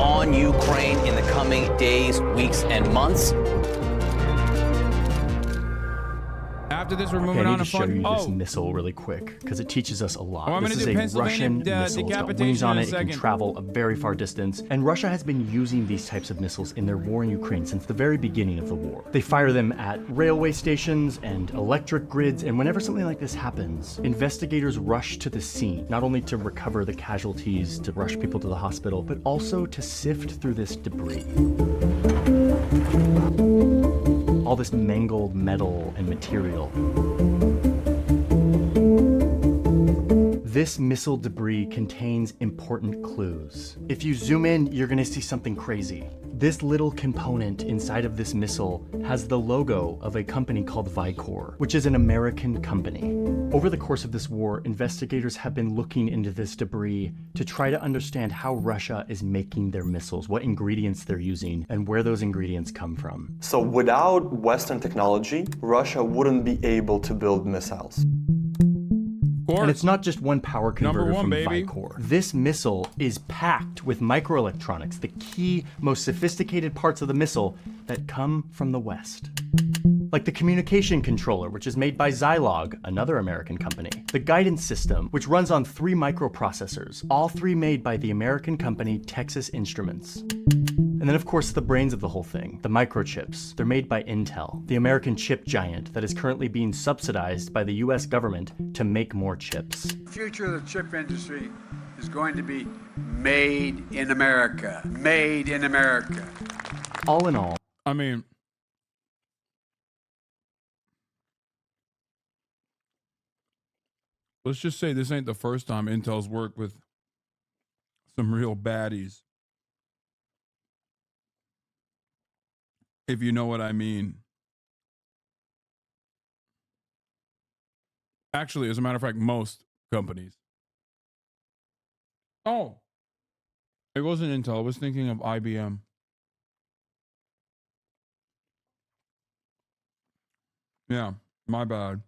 on Ukraine in the coming days, weeks, and months. After this, we're moving on to show you this missile really quick because it teaches us a lot. Oh, this is a Russian missile. It's got wings on it. It can travel a very far distance. And Russia has been using these types of missiles in their war in Ukraine since the very beginning of the war. They fire them at railway stations and electric grids. And whenever something like this happens, investigators rush to the scene, not only to recover the casualties, to rush people to the hospital, but also to sift through this debris. All this mangled metal and material. This missile debris contains important clues. If you zoom in, you're gonna see something crazy. This little component inside of this missile has the logo of a company called Vicor, which is an American company. Over the course of this war, investigators have been looking into this debris to try to understand how Russia is making their missiles, what ingredients they're using, and where those ingredients come from. So without Western technology, Russia wouldn't be able to build missiles. And it's not just one power converter from baby. Vicor. This missile is packed with microelectronics, the key, most sophisticated parts of the missile that come from the West. Like the communication controller, which is made by Zilog, another American company. The guidance system, which runs on 3 microprocessors, all 3 made by the American company Texas Instruments. And then, of course, the brains of the whole thing, the microchips. They're made by Intel, the American chip giant that is currently being subsidized by the US government to make more chips. The future of the chip industry is going to be made in America. Made in America. All in all, I mean, let's just say this ain't the first time Intel's worked with some real baddies. If you know what I mean. Actually, as a matter of fact, most companies. Oh, it wasn't Intel. I was thinking of IBM. Yeah, my bad.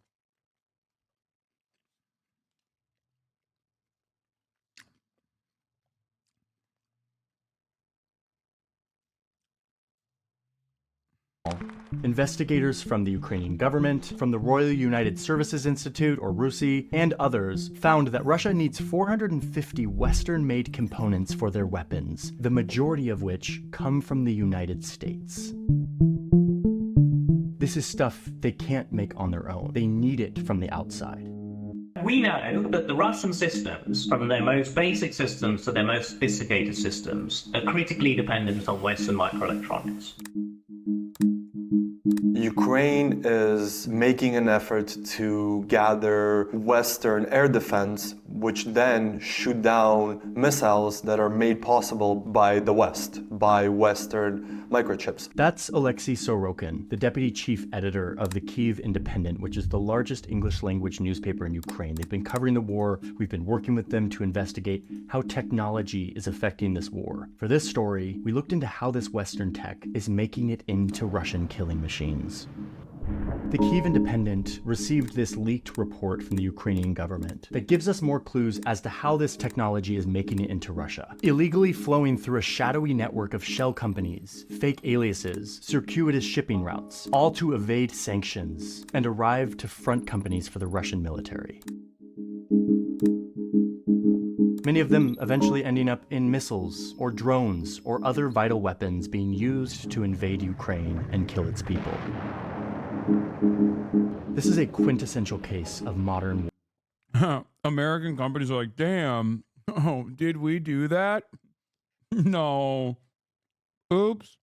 investigators from the Ukrainian government, from the Royal United Services Institute, or RUSI, and others found that Russia needs 450 Western-made components for their weapons, the majority of which come from the United States. This is stuff they can't make on their own. They need it from the outside. We know that the Russian systems, from their most basic systems to their most sophisticated systems, are critically dependent on Western microelectronics. Ukraine is making an effort to gather Western air defense, which then shoot down missiles that are made possible by the West, by Western microchips. That's Alexei Sorokin, the deputy chief editor of the Kyiv Independent, which is the largest English language newspaper in Ukraine. They've been covering the war. We've been working with them to investigate how technology is affecting this war. For this story, we looked into how this Western tech is making it into Russian killing machines. The Kyiv Independent received this leaked report from the Ukrainian government that gives us more clues as to how this technology is making it into Russia. Illegally flowing through a shadowy network of shell companies, fake aliases, circuitous shipping routes, all to evade sanctions and arrive to front companies for the Russian military. Many of them eventually ending up in missiles or drones or other vital weapons being used to invade Ukraine and kill its people. This is a quintessential case of modern war. American companies are like, damn, oh, did we do that? No. Oops.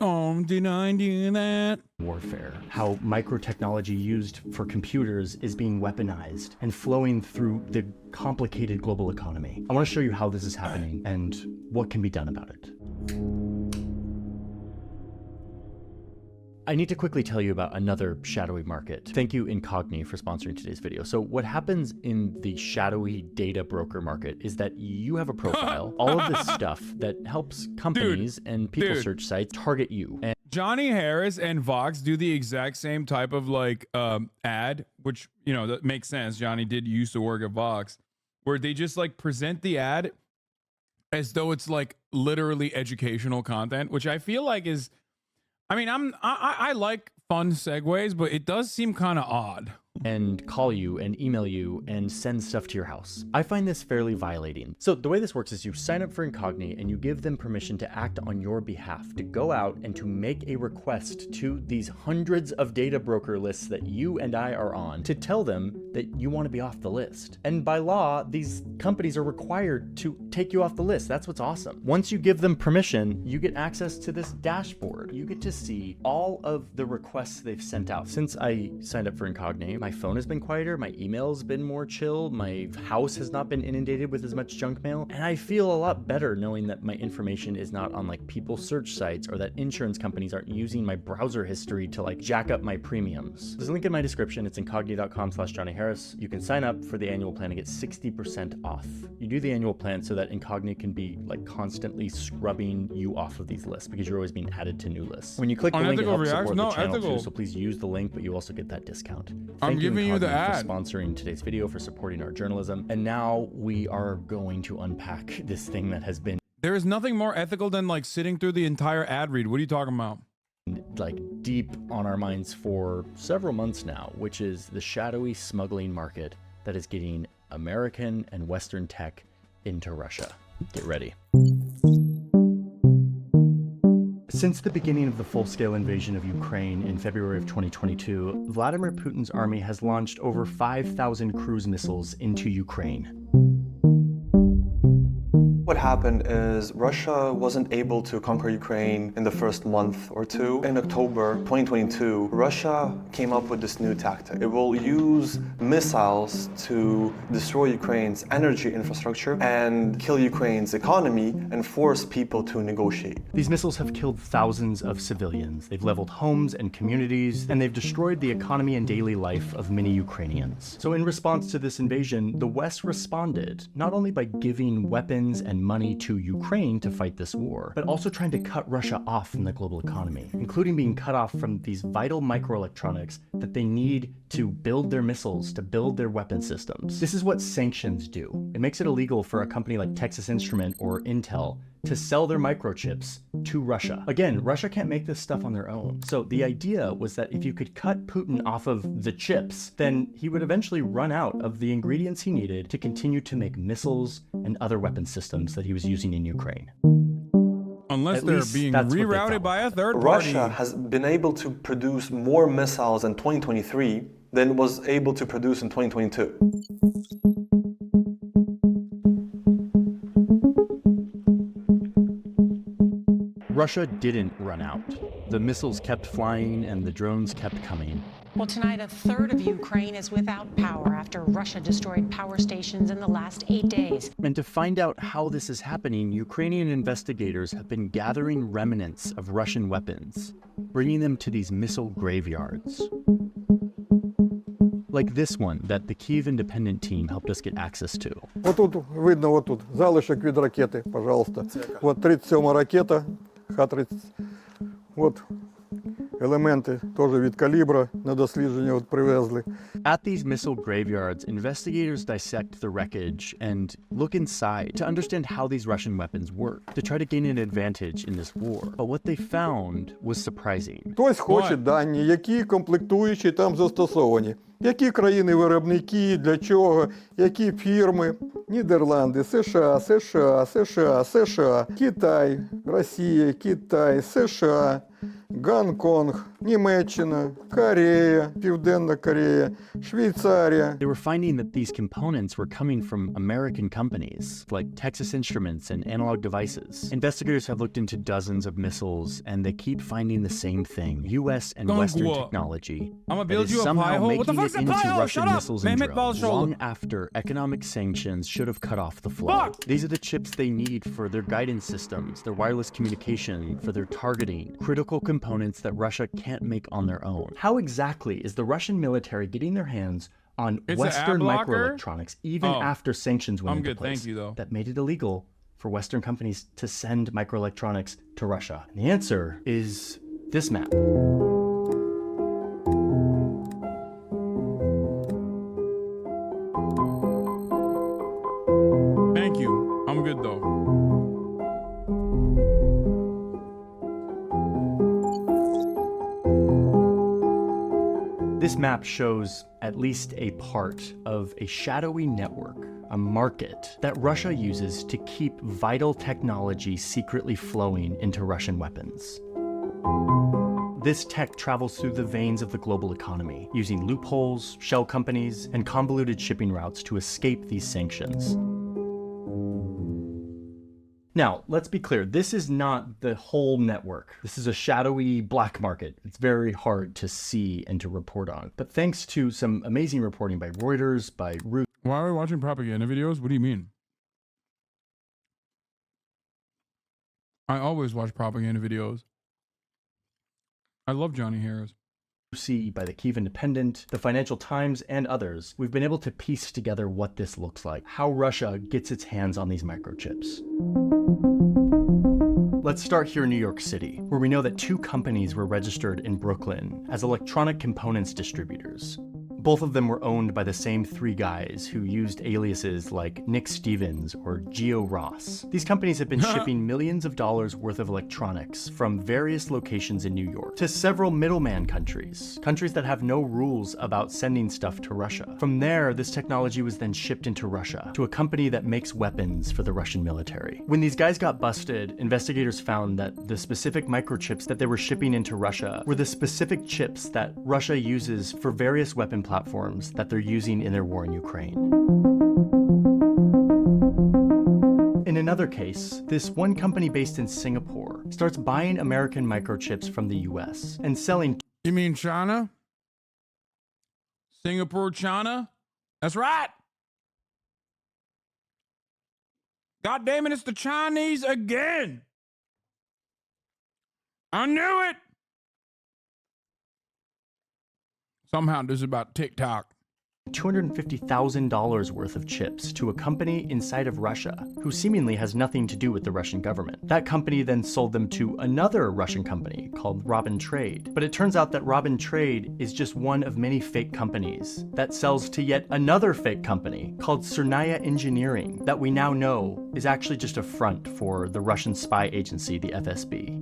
Oh, did I do that? Warfare. How microtechnology used for computers is being weaponized and flowing through the complicated global economy. I want to show you how this is happening and what can be done about it. I need to quickly tell you about another shadowy market. Thank you, Incogni, for sponsoring today's video. So what happens in the shadowy data broker market is that you have a profile, all of this stuff that helps companies and people search sites target you. And Johnny Harris and Vox do the exact same type of like ad, which, you know, that makes sense. Johnny did used to work at Vox, where they just like present the ad as though it's like literally educational content, which I feel like is, I mean, I like fun segues, but it does seem kind of odd. And call you and email you and send stuff to your house. I find this fairly violating. So the way this works is you sign up for Incogni and you give them permission to act on your behalf, to go out and to make a request to these hundreds of data broker lists that you and I are on, to tell them that you want to be off the list. And by law, these companies are required to take you off the list. That's what's awesome. Once you give them permission, you get access to this dashboard. You get to see all of the requests they've sent out. Since I signed up for Incogni, my phone has been quieter, my email's been more chill, my house has not been inundated with as much junk mail, and I feel a lot better knowing that my information is not on like people's search sites, or that insurance companies aren't using my browser history to like jack up my premiums. There's a link in my description. It's incogni.com/JohnnyHarris. You can sign up for the annual plan and get 60% off. You do the annual plan so that Incogni can be like constantly scrubbing you off of these lists, because you're always being added to new lists. When you click the link, it helps support the channel too, so please use the link, but you also get that discount. I'm giving you the ad for sponsoring today's video, for supporting our journalism. And now we are going to unpack this thing that has been There is nothing more ethical than like sitting through the entire ad read. What are you talking about? like deep on our minds for several months now, which is the shadowy smuggling market that is getting American and Western tech into Russia. Get ready. Since the beginning of the full-scale invasion of Ukraine in February of 2022, Vladimir Putin's army has launched over 5,000 cruise missiles into Ukraine. What happened is Russia wasn't able to conquer Ukraine in the first month or two. In October 2022, Russia came up with this new tactic. It will use missiles to destroy Ukraine's energy infrastructure and kill Ukraine's economy and force people to negotiate. These missiles have killed thousands of civilians. They've leveled homes and communities, and they've destroyed the economy and daily life of many Ukrainians. So in response to this invasion, the West responded, not only by giving weapons and money to Ukraine to fight this war, but also trying to cut Russia off from the global economy, including being cut off from these vital microelectronics that they need to build their missiles, to build their weapon systems. This is what sanctions do. It makes it illegal for a company like Texas Instrument or Intel to sell their microchips to Russia. Again, Russia can't make this stuff on their own. So the idea was that if you could cut Putin off of the chips, then he would eventually run out of the ingredients he needed to continue to make missiles and other weapon systems that he was using in Ukraine. Unless they're being rerouted by a third party. Russia has been able to produce more missiles in 2023 than was able to produce in 2022. Russia didn't run out. The missiles kept flying and the drones kept coming. Well, tonight, a third of Ukraine is without power after Russia destroyed power stations in the last 8 days. And to find out how this is happening, Ukrainian investigators have been gathering remnants of Russian weapons, bringing them to these missile graveyards. Like this one that the Kyiv Independent team helped us get access to. Вот тут видно, вот тут залишок від ракети, пожалуйста. Вот 37-ма ракета, Х-30. Вот елементи теж від калібра на дослідження от привезли. At these missile graveyards, investigators dissect the wreckage and look inside to understand how these Russian weapons work, to try to gain an advantage in this war. But what they found was surprising. Хтось хоче дані, які комплектуючі там застосовані. Які країни-виробники, для чого, які фірми. Нідерланди, США, США, США, США, Китай, Росія, Китай, США, Гонконг, Німеччина, Корея, Південна Корея, Швейцарія. They were finding that these components were coming from American companies like Texas Instruments and Analog Devices. Investigators have looked into dozens of missiles and they keep finding the same thing. US and Western technology that is somehow making it into Russian missiles and drones long after economic sanctions should have cut off the flow. These are the chips they need for their guidance systems, their wireless communication, for their targeting, critical components that Russia can't make on their own. How exactly is the Russian military getting their hands on Western microelectronics even after sanctions went into place that made it illegal for Western companies to send microelectronics to Russia? And the answer is this map. Thank you. I'm good though. This map shows at least a part of a shadowy network, a market that Russia uses to keep vital technology secretly flowing into Russian weapons. This tech travels through the veins of the global economy, using loopholes, shell companies, and convoluted shipping routes to escape these sanctions. Now, let's be clear, this is not the whole network. This is a shadowy black market. It's very hard to see and to report on. But thanks to some amazing reporting by Reuters, by Reuters. Why are we watching propaganda videos? What do you mean? I always watch propaganda videos. I love Johnny Harris. By the Kyiv Independent, the Financial Times, and others, we've been able to piece together what this looks like, how Russia gets its hands on these microchips. Let's start here in New York City, where we know that 2 companies were registered in Brooklyn as electronic components distributors. Both of them were owned by the same 3 guys who used aliases like Nick Stevens or Geo Ross. These companies have been shipping millions of dollars worth of electronics from various locations in New York to several middleman countries that have no rules about sending stuff to Russia. From there, this technology was then shipped into Russia to a company that makes weapons for the Russian military. When these guys got busted, investigators found that the specific microchips that they were shipping into Russia were the specific chips that Russia uses for various weapon platforms that they're using in their war in Ukraine. In another case, this one company based in Singapore starts buying American microchips from the US and selling. You mean China? Singapore, China? That's right. God damn it, it's the Chinese again. I knew it. Somehow this is about TikTok. $250,000 worth of chips to a company inside of Russia who seemingly has nothing to do with the Russian government. That company then sold them to another Russian company called Robin Trade. But it turns out that Robin Trade is just one of many fake companies that sells to yet another fake company called Cernaya Engineering that we now know is actually just a front for the Russian spy agency, the FSB.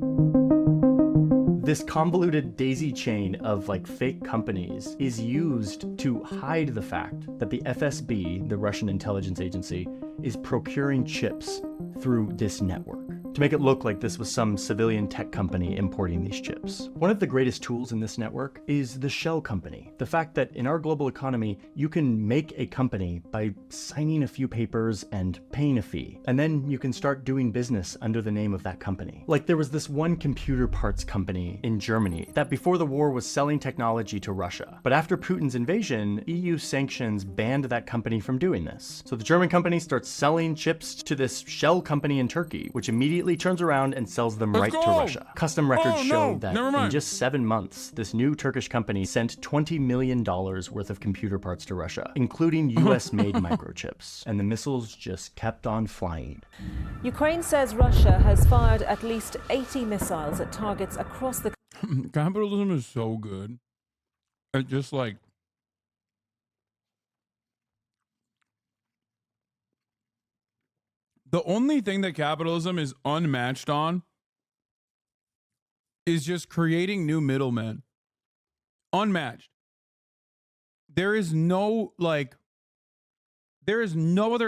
This convoluted daisy chain of fake companies is used to hide the fact that the FSB, the Russian intelligence agency, is procuring chips through this network to make it look like this was some civilian tech company importing these chips. One of the greatest tools in this network is the shell company. The fact that in our global economy, you can make a company by signing a few papers and paying a fee, and then you can start doing business under the name of that company. Like there was this one computer parts company in Germany that before the war was selling technology to Russia. But after Putin's invasion, EU sanctions banned that company from doing this. So the German company starts selling chips to this shell company in Turkey, which immediately turns around and sells them right to Russia. Custom records show that in just 7 months, this new Turkish company sent $20 million worth of computer parts to Russia, including US-made microchips. And the missiles just kept on flying. Ukraine says Russia has fired at least 80 missiles at targets across the Capitalism is so good. It's just like the only thing that capitalism is unmatched on is just creating new middlemen. Unmatched. There is no other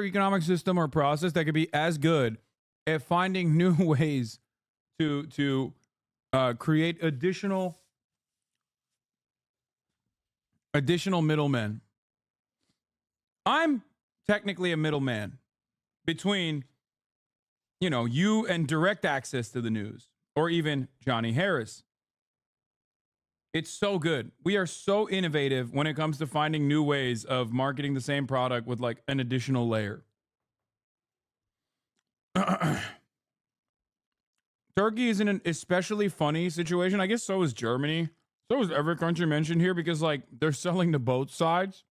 economic system or process that could be as good at finding new ways to create additional middlemen. I'm technically a middleman between, you and direct access to the news, or even Johnny Harris. It's so good. We are so innovative when it comes to finding new ways of marketing the same product with an additional layer. Turkey is in an especially funny situation. I guess so is Germany. So is every country mentioned here because they're selling to both sides.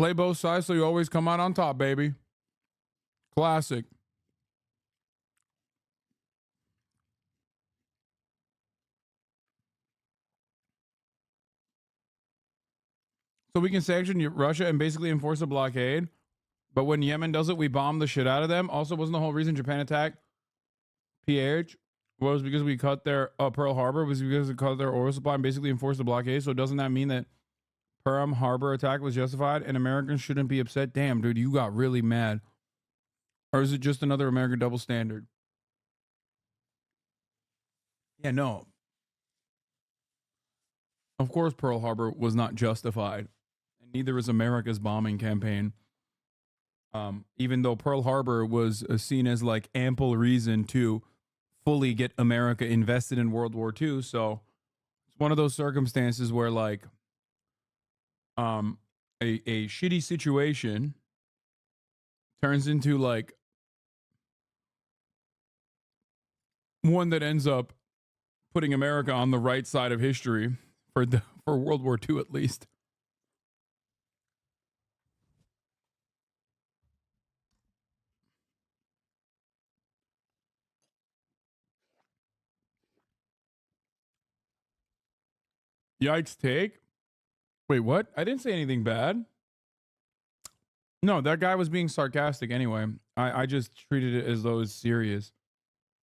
Play both sides so you always come out on top, baby. Classic. So we can sanction Russia and basically enforce a blockade. But when Yemen does it, we bomb the shit out of them. Also, wasn't the whole reason Japan attacked PH was because we cut their Pearl Harbor, was because we cut their oil supply and basically enforced the blockade. So doesn't that mean that Pearl Harbor attack was justified and Americans shouldn't be upset? Damn, dude, you got really mad. Or is it just another American double standard? Yeah, no. Of course, Pearl Harbor was not justified. And neither is America's bombing campaign. Even though Pearl Harbor was seen as like ample reason to fully get America invested in World War II. So it's one of those circumstances where like a shitty situation turns into like one that ends up putting America on the right side of history for World War II at least. Yikes take? Wait, what? I didn't say anything bad. No, that guy was being sarcastic anyway. I just treated it as though it's serious.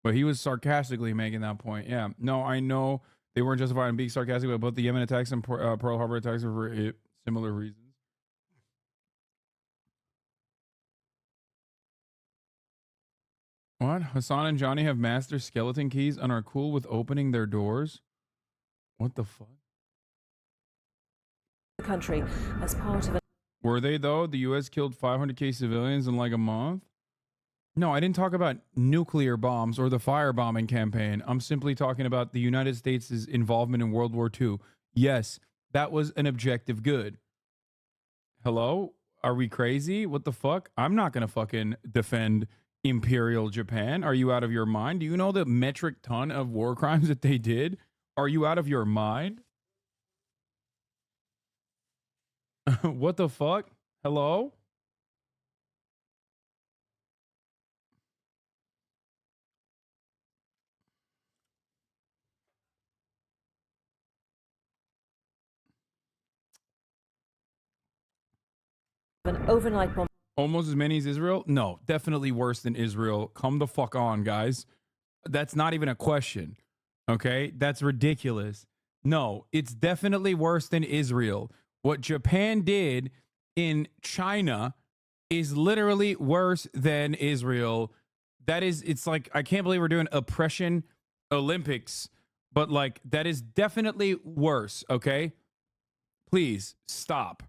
But he was sarcastically making that point. Yeah. No, I know they weren't justified in being sarcastic about both the Yemen attacks and Pearl Harbor attacks for similar reasons. What? Hasan and Johnny have master skeleton keys and are cool with opening their doors? What the fuck? Country as part of Were they though? The U.S. killed 500K civilians in like a month? No, I didn't talk about nuclear bombs or the firebombing campaign. I'm simply talking about the United States' involvement in World War II. Yes, that was an objective good. Hello? Are we crazy? What the fuck? I'm not gonna fucking defend Imperial Japan. Are you out of your mind? Do you know the metric ton of war crimes that they did? Are you out of your mind? What the fuck? Hello? an overnight bomb. Almost as many as Israel? No, definitely worse than Israel. Come the fuck on, guys. That's not even a question. Okay? That's ridiculous. No, it's definitely worse than Israel. What Japan did in China is literally worse than Israel. That is, it's like, I can't believe we're doing oppression Olympics, but like, that is definitely worse, okay? Please stop.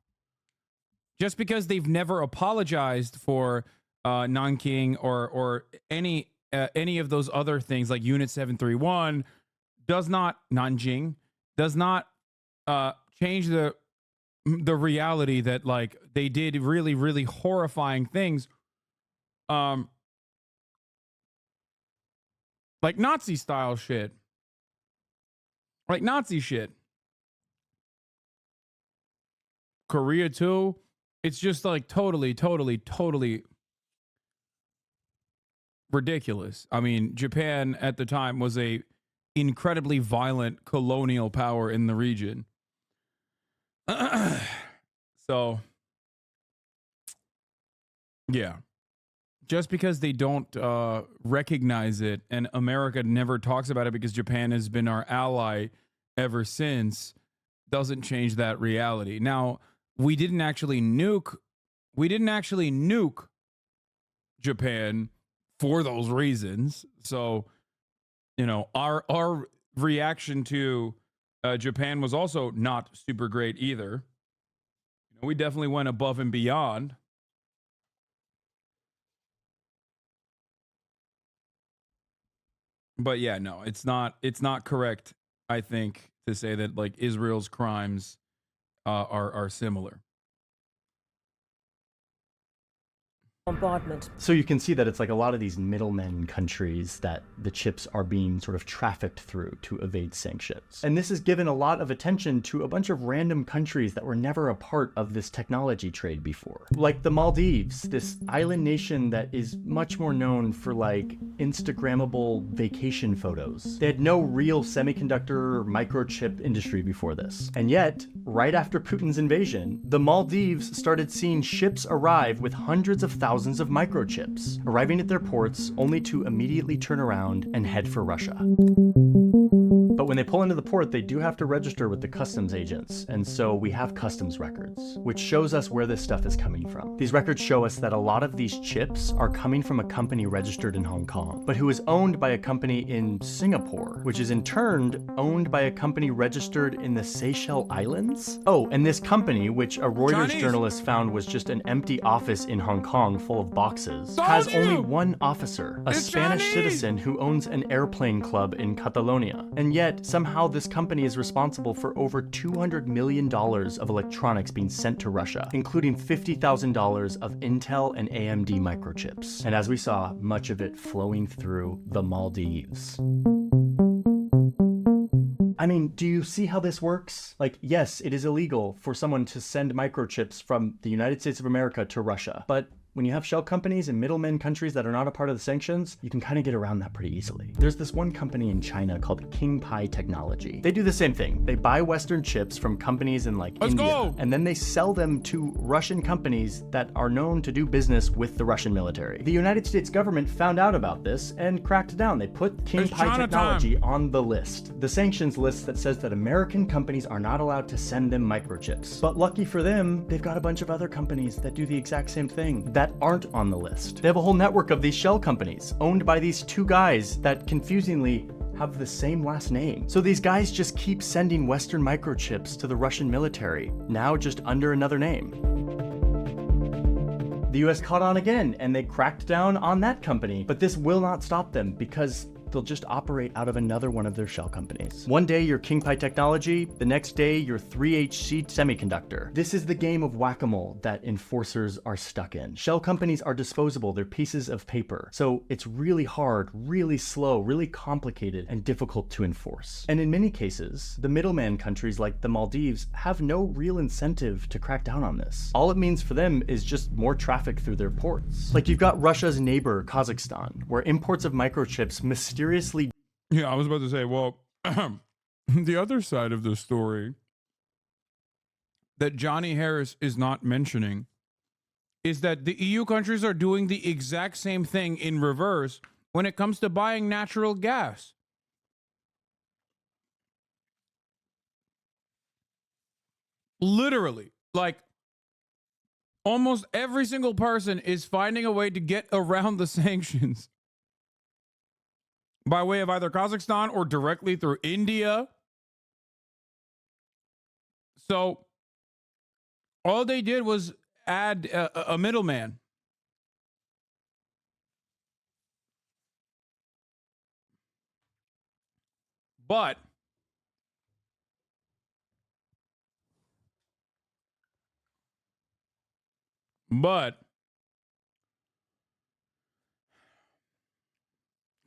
Just because they've never apologized for Nanking or any of those other things like Unit 731 does not, Nanjing, does not change the reality that like they did really, really horrifying things. Like Nazi style shit. Like Nazi shit. Korea too. It's just like totally ridiculous. I mean, Japan at the time was a incredibly violent colonial power in the region. So, yeah. Just because they don't recognize it and America never talks about it because Japan has been our ally ever since doesn't change that reality. Now, we didn't actually nuke Japan for those reasons. So, you know, our reaction to Japan was also not super great either. You know, we definitely went above and beyond. But yeah, no, it's not correct, I think, to say that like Israel's crimes are similar. bombardment. So you can see that it's like a lot of these middlemen countries that the chips are being sort of trafficked through to evade sanctions. And this has given a lot of attention to a bunch of random countries that were never a part of this technology trade before. Like the Maldives, this island nation that is much more known for like Instagrammable vacation photos. They had no real semiconductor or microchip industry before this. And yet, right after Putin's invasion, the Maldives started seeing ships arrive with hundreds of thousands of microchips, arriving at their ports only to immediately turn around and head for Russia. But when they pull into the port, they do have to register with the customs agents, and so we have customs records, which shows us where this stuff is coming from. These records show us that a lot of these chips are coming from a company registered in Hong Kong, but who is owned by a company in Singapore, which is in turn owned by a company registered in the Seychelles Islands. Oh, and this company, which a Reuters journalist found was just an empty office in Hong Kong full of boxes, has only one officer, a Spanish citizen who owns an airplane club in Catalonia. And yet, somehow this company is responsible for over $200 million of electronics being sent to Russia, including $50,000 of Intel and AMD microchips. And as we saw, much of it flowing through the Maldives. I mean, do you see how this works? Like, yes, it is illegal for someone to send microchips from the United States of America to Russia, but when you have shell companies and middlemen countries that are not a part of the sanctions, you can kind of get around that pretty easily. There's this one company in China called King Pi Technology. They do the same thing. They buy Western chips from companies in like India, and then they sell them to Russian companies that are known to do business with the Russian military. The United States government found out about this and cracked down. They put King Pi Technology on the list, the sanctions list that says that American companies are not allowed to send them microchips. But lucky for them, they've got a bunch of other companies that do the exact same thing that aren't on the list. They have a whole network of these shell companies owned by these two guys that confusingly have the same last name. So these guys just keep sending Western microchips to the Russian military, now just under another name. The US caught on again and they cracked down on that company, but this will not stop them because they'll just operate out of another one of their shell companies. One day you're King Pi Technology, the next day you're 3HC Semiconductor. This is the game of whack-a-mole that enforcers are stuck in. Shell companies are disposable, they're pieces of paper. So it's really hard, really slow, really complicated, and difficult to enforce. And in many cases, the middleman countries like the Maldives have no real incentive to crack down on this. All it means for them is just more traffic through their ports. Like you've got Russia's neighbor, Kazakhstan, where imports of microchips mysteriously. Yeah, I was about to say, well, the other side of the story that Johnny Harris is not mentioning is that the EU countries are doing the exact same thing in reverse when it comes to buying natural gas. Literally, like almost every single person is finding a way to get around the sanctions by way of either Kazakhstan or directly through India. So all they did was add a middleman. But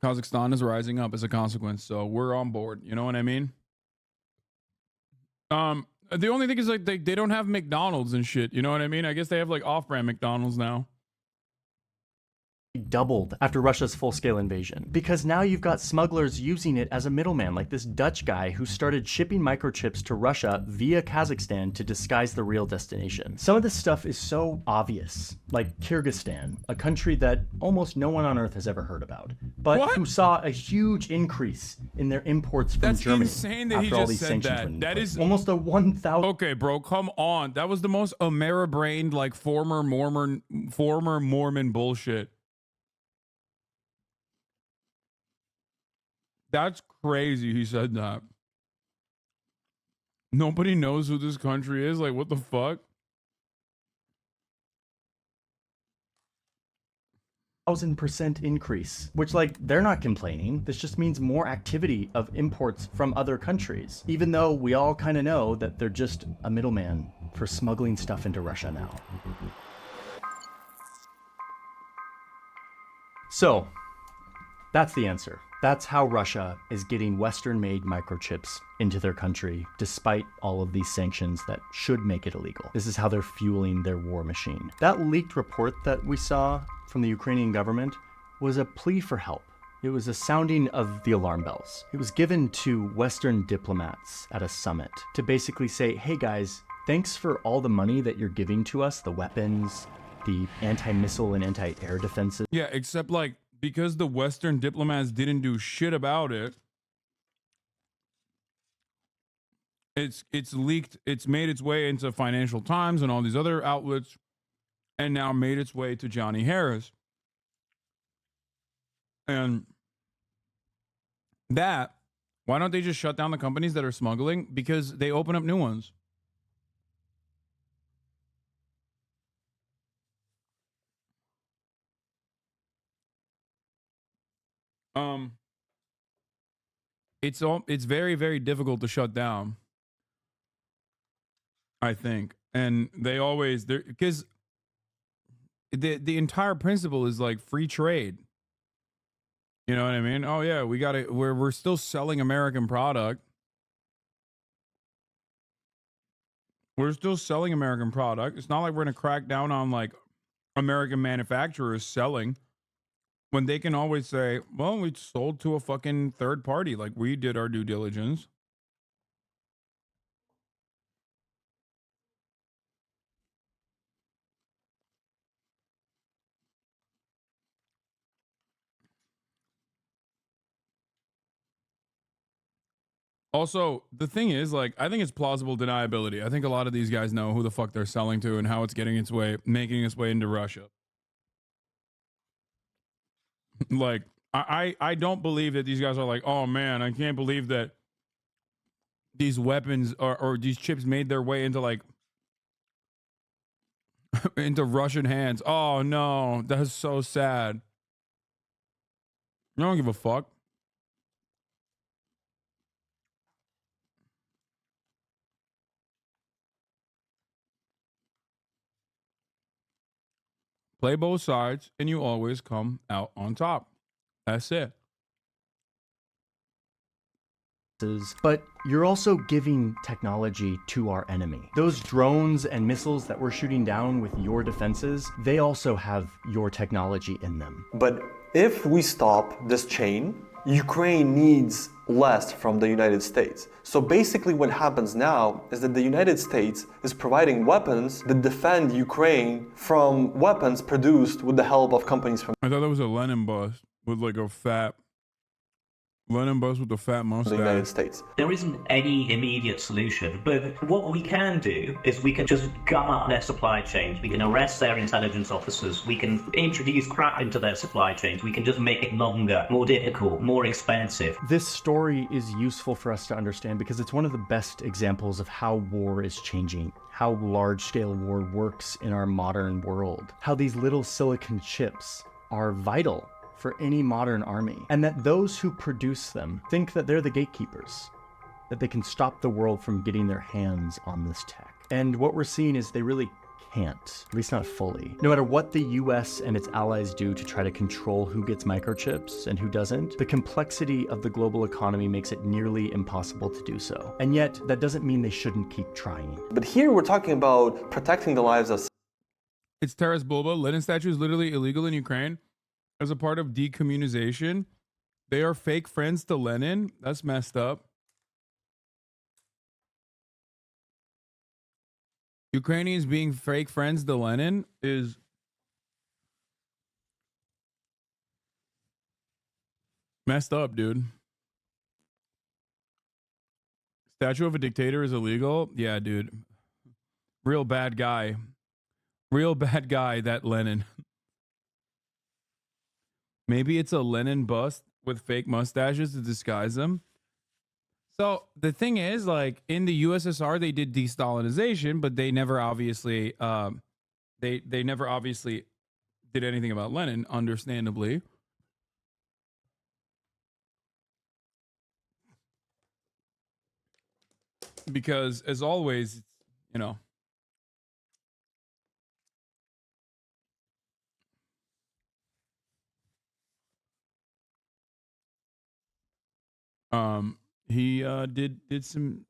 Kazakhstan is rising up as a consequence, so we're on board. You know what I mean? The only thing is like they don't have McDonald's and shit. You know what I mean? I guess they have like off-brand McDonald's now. Doubled after Russia's full-scale invasion, because now you've got smugglers using it as a middleman, like this Dutch guy who started shipping microchips to Russia via Kazakhstan to disguise the real destination. Some of this stuff is so obvious, like Kyrgyzstan, a country that almost no one on earth has ever heard about, but who saw a huge increase in their imports from Germany. That's insane that he after all just these said sanctions. that. That is almost a 1,000. Okay, bro, come on. That was the most Ameri-brained, like former Mormon bullshit. That's crazy he said that. Nobody knows who this country is. Like, what the fuck? 1,000% increase, which like they're not complaining. This just means more activity of imports from other countries, even though we all kind of know that they're just a middleman for smuggling stuff into Russia now. So, that's the answer. That's how Russia is getting Western-made microchips into their country, despite all of these sanctions that should make it illegal. This is how they're fueling their war machine. That leaked report that we saw from the Ukrainian government was a plea for help. It was a sounding of the alarm bells. It was given to Western diplomats at a summit to basically say, hey guys, thanks for all the money that you're giving to us, the weapons, the anti-missile and anti-air defenses. Yeah, except like, because the Western diplomats didn't do shit about it, it's leaked, it's made its way into Financial Times and all these other outlets, and now made its way to Johnny Harris. And that, why don't they just shut down the companies that are smuggling? Because they open up new ones. It's very, very difficult to shut down, I think. And they always, because the entire principle is like free trade. You know what I mean? Oh yeah, we're still selling American product. We're still selling American product. It's not like we're gonna crack down on like American manufacturers selling, when they can always say, well, we sold to a fucking third party, like we did our due diligence. Also, the thing is, like, I think it's plausible deniability. I think a lot of these guys know who the fuck they're selling to and how it's getting its way, making its way into Russia. Like, I don't believe that these guys are like, oh man, I can't believe that these weapons or these chips made their way into like into Russian hands. Oh no, that's so sad. I don't give a fuck. Play both sides and you always come out on top. That's it. But you're also giving technology to our enemy. Those drones and missiles that we're shooting down with your defenses, they also have your technology in them. But if we stop this chain, Ukraine needs less from the United States. So basically what happens now is that the United States is providing weapons that defend Ukraine from weapons produced with the help of companies from I thought that was a Lenin bust with like a fat Lenin bust with a fat mustache. the United States. There isn't any immediate solution, but what we can do is we can just gum up their supply chains, we can arrest their intelligence officers, we can introduce crap into their supply chains, we can just make it longer, more difficult, more expensive. This story is useful for us to understand because it's one of the best examples of how war is changing, how large-scale war works in our modern world, how these little silicon chips are vital for any modern army, and that those who produce them think that they're the gatekeepers, that they can stop the world from getting their hands on this tech. And what we're seeing is they really can't, at least not fully. No matter what the US and its allies do to try to control who gets microchips and who doesn't, the complexity of the global economy makes it nearly impossible to do so. And yet, that doesn't mean they shouldn't keep trying. But here we're talking about protecting the lives of... It's Taras Bulba. Lenin statue is literally illegal in Ukraine as a part of decommunization. They are fake friends to Lenin. That's messed up. Ukrainians being fake friends to Lenin is messed up, dude. Statue of a dictator is illegal? Yeah, dude. Real bad guy. Real bad guy, that Lenin. Maybe it's a Lenin bust with fake mustaches to disguise them. So the thing is, like, in the USSR, they did de-Stalinization, but they never obviously, they never obviously did anything about Lenin, understandably. Because, as always, you know, He did some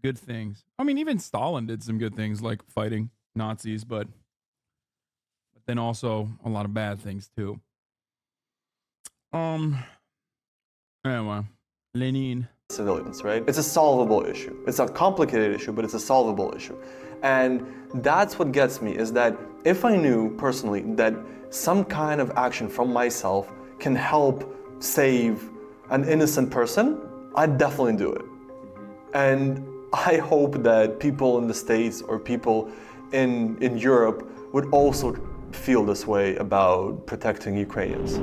good things. I mean, even Stalin did some good things like fighting Nazis, but then also a lot of bad things too. Anyway, Lenin. Civilians, right? It's a solvable issue. It's a complicated issue, but it's a solvable issue. And that's what gets me, is that if I knew personally that some kind of action from myself can help save an innocent person, I'd definitely do it. And I hope that people in the States or people in Europe would also feel this way about protecting Ukrainians.